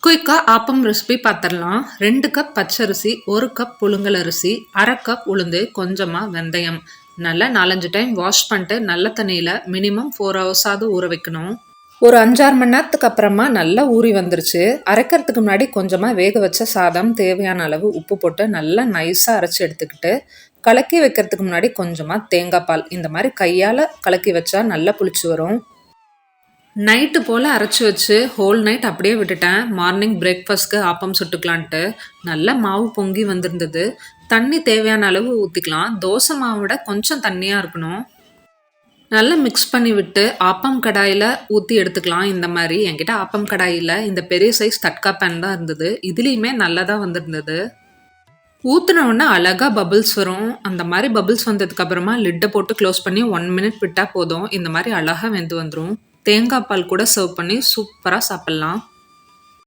குயிக்கா ஆப்பம் ரெசிபி பார்த்துடலாம். 2 கப் பச்சரிசி, 1 கப் புழுங்கல் அரிசி, 1/2 கப் உளுந்து, கொஞ்சமா வெந்தயம். நல்லா 4, 5 டைம் வாஷ் பண்ணிட்டு நல்ல தண்ணியில மினிமம் 4 ஹவர்ஸாவது ஊற வைக்கணும். ஒரு 5, 6 மணி நேரத்துக்கு அப்புறமா நல்லா ஊறி வந்துருச்சு. அரைக்கிறதுக்கு முன்னாடி கொஞ்சமா வேக வச்ச சாதம், தேவையான அளவு உப்பு போட்டு நல்லா நைஸா அரைச்சு எடுத்துக்கிட்டு, கலக்கி வைக்கிறதுக்கு முன்னாடி கொஞ்சமா தேங்காய் பால் இந்த மாதிரி கையால கலக்கி வச்சா நல்லா புளிச்சு வரும். நைட்டு போல் அரைச்சி வச்சு ஹோல் நைட் அப்படியே விட்டுட்டேன். மார்னிங் பிரேக்ஃபாஸ்ட்க்கு ஆப்பம் சுட்டுக்கலான்ட்டு. நல்லா மாவு பொங்கி வந்திருந்தது. தண்ணி தேவையான அளவு ஊற்றிக்கலாம். தோசை மாவை விட கொஞ்சம் தண்ணியாக இருக்கணும். நல்லா மிக்ஸ் பண்ணி விட்டு ஆப்பம் கடாயில் ஊற்றி எடுத்துக்கலாம். இந்த மாதிரி என்கிட்ட ஆப்பம் கடாயில் இந்த பெரிய சைஸ் தட்கா பேன் தான் இருந்தது. இதுலேயுமே நல்லா தான் வந்திருந்தது. ஊற்றின உடனே அழகாக பபிள்ஸ் வரும். அந்த மாதிரி பபிள்ஸ் வந்ததுக்கப்புறமா லிட்டை போட்டு க்ளோஸ் பண்ணி 1 மினிட் விட்டால் போதும். இந்த மாதிரி அழகாக வெந்து வந்துடும். தேங்காய் பால் கூட சர்வ் பண்ணி சூப்பராக சாப்பிட்லாம்.